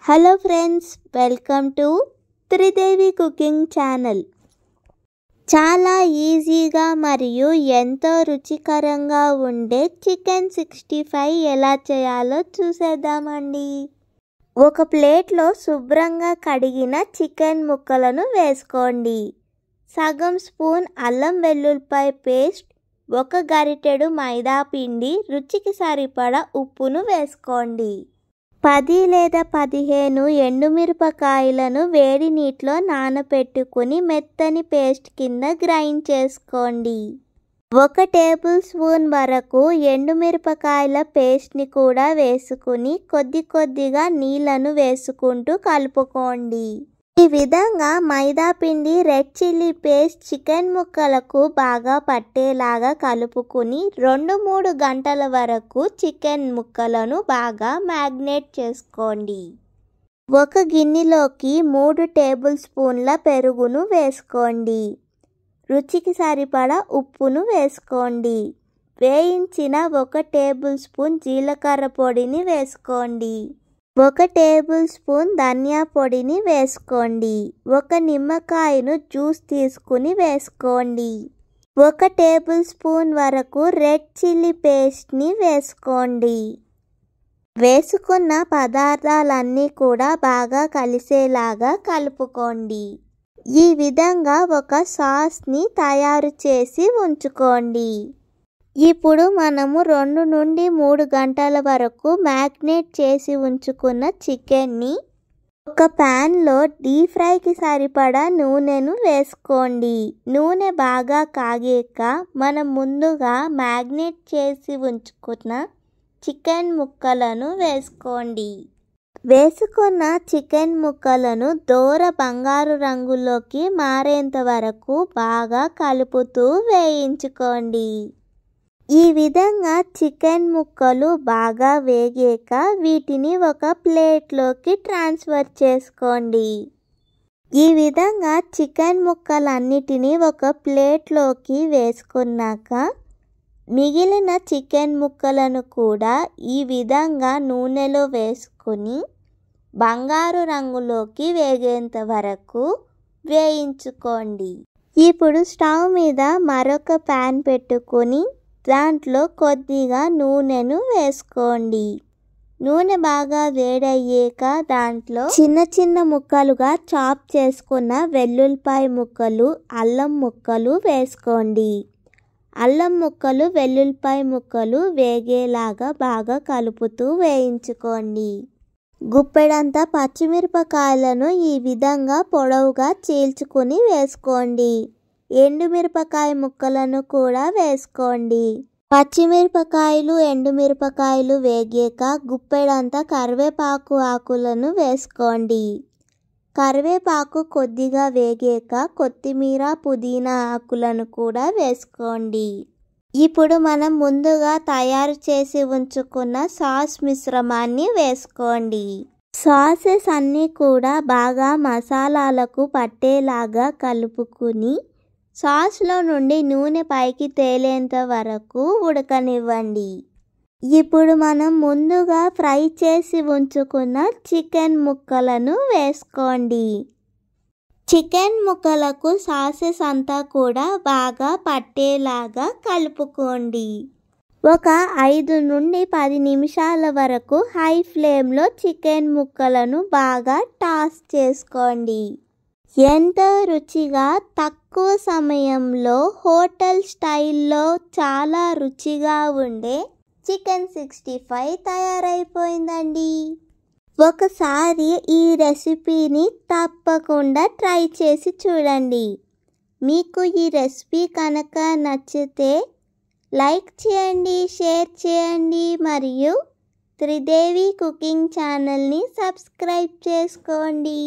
Hello friends, welcome to Tridevi cooking channel. చాలా ఈజీగా మరియు ఎంతో రుచికరంగా ఉండే చికెన్ 65 ఎలా చేయాలో చూసేద్దామండి. ఒక ప్లేట్లో శుభ్రంగా కడిగిన చికెన్ ముక్కలను వేసుకోండి. సగం స్పూన్ అల్లం వెల్లుల్లిపాయ పేస్ట్, 1 గరిటెడు మైదా పిండి, రుచికి సరిపడా ఉప్పును వేసుకోండి. 10 లేదా 15 ఎండుమిరపకాయలను వేడి నీటిలో నానబెట్టుకుని మెత్తని పేస్ట్ కింద గ్రైండ్ చేసుకోండి. 1 టేబుల్ స్పూన్ వరకు ఎండుమిరపకాయల పేస్ట్ని కూడా వేసుకుని కొద్దిగా నీళ్లను వేసుకుంటూ కలుపుకోండి. ఈ విధంగా మైదా పిండి, రెడ్ చిల్లీ పేస్ట్ చికెన్ ముక్కలకు బాగా పట్టేలాగా కలుపుకుని 2-3 గంటల వరకు చికెన్ ముక్కలను బాగా మ్యాగ్నేట్ చేసుకోండి. ఒక గిన్నెలోకి 3 టేబుల్ స్పూన్ల పెరుగును వేసుకోండి. రుచికి సరిపడా ఉప్పును వేసుకోండి. వేయించిన 1 టేబుల్ స్పూన్ జీలకర్ర పొడిని వేసుకోండి. 1 టేబుల్ స్పూన్ ధనియా పొడిని వేసుకోండి. 1 నిమ్మకాయను జ్యూస్ తీసుకుని వేసుకోండి. 1 టేబుల్ స్పూన్ వరకు రెడ్ చిల్లీ పేస్ట్ని వేసుకోండి. వేసుకున్న పదార్థాలన్నీ కూడా బాగా కలిసేలాగా కలుపుకోండి. ఈ విధంగా ఒక సాస్ని తయారు చేసి ఉంచుకోండి. ఇప్పుడు మనము 2 నుండి 3 గంటల వరకు మ్యాగ్నేట్ చేసి ఉంచుకున్న చికెన్ని ఒక ప్యాన్లో డీప్ ఫ్రైకి సరిపడా నూనెను వేసుకోండి. నూనె బాగా కాగాక మనం ముందుగా మ్యాగ్నేట్ చేసి ఉంచుకున్న చికెన్ ముక్కలను వేసుకోండి. వేసుకున్న చికెన్ ముక్కలను దోర బంగారు రంగులోకి మారేంత వరకు బాగా కలుపుతూ వేయించుకోండి. ఈ విధంగా చికెన్ ముక్కలు బాగా వేగాక వీటిని ఒక ప్లేట్లోకి ట్రాన్స్ఫర్ చేసుకోండి. ఈ విధంగా చికెన్ ముక్కలన్నిటినీ ఒక ప్లేట్లోకి వేసుకున్నాక మిగిలిన చికెన్ ముక్కలను కూడా ఈ విధంగా నూనెలో వేసుకుని బంగారు రంగులోకి వేగేంత వరకు వేయించుకోండి. ఇప్పుడు స్టవ్ మీద మరొక ప్యాన్ పెట్టుకొని దాంట్లో కొద్దిగా నూనెను వేసుకోండి. నూనె బాగా వేడయ్యాక దాంట్లో చిన్న ముక్కలుగా చాప్ చేసుకున్న వెల్లుల్లిపాయ ముక్కలు, అల్లం ముక్కలు వేసుకోండి. అల్లం ముక్కలు, వెల్లుల్లిపాయ ముక్కలు వేగేలాగా బాగా కలుపుతూ వేయించుకోండి. గుప్పెడంత పచ్చిమిరపకాయలను ఈ విధంగా పొడవుగా చీల్చుకుని వేసుకోండి. ఎండుమిరపకాయ ముక్కలను కూడా వేసుకోండి. పచ్చిమిరపకాయలు, ఎండుమిరపకాయలు వేగాక గుప్పెడంత కరివేపాకు ఆకులను వేసుకోండి. కరివేపాకు కొద్దిగా వేగాక కొత్తిమీర, పుదీనా ఆకులను కూడా వేసుకోండి. ఇప్పుడు మనం ముందుగా తయారు చేసి ఉంచుకున్న సాస్ మిశ్రమాన్ని వేసుకోండి. సాసెస్ అన్నీ కూడా బాగా మసాలాలకు పట్టేలాగా కలుపుకుని సాస్లో నుండి నూనె పైకి తేలేంత వరకు ఉడకనివ్వండి. ఇప్పుడు మనం ముందుగా ఫ్రై చేసి ఉంచుకున్న చికెన్ ముక్కలను వేసుకోండి. చికెన్ ముక్కలకు సాసెస్ అంతా కూడా బాగా పట్టేలాగా కలుపుకోండి. ఒక 5 నుండి 10 నిమిషాల వరకు హై ఫ్లేమ్లో చికెన్ ముక్కలను బాగా టాస్ చేసుకోండి. ఎంతో రుచిగా తక్కువ సమయంలో హోటల్ స్టైల్లో చాలా రుచిగా ఉండే చికెన్ 65 తయారైపోయిందండి. ఒకసారి ఈ రెసిపీని తప్పకుండా ట్రై చేసి చూడండి. మీకు ఈ రెసిపీ కనుక నచ్చితే లైక్ చేయండి, షేర్ చేయండి మరియు త్రిదేవి కుకింగ్ ఛానల్ని సబ్స్క్రైబ్ చేసుకోండి.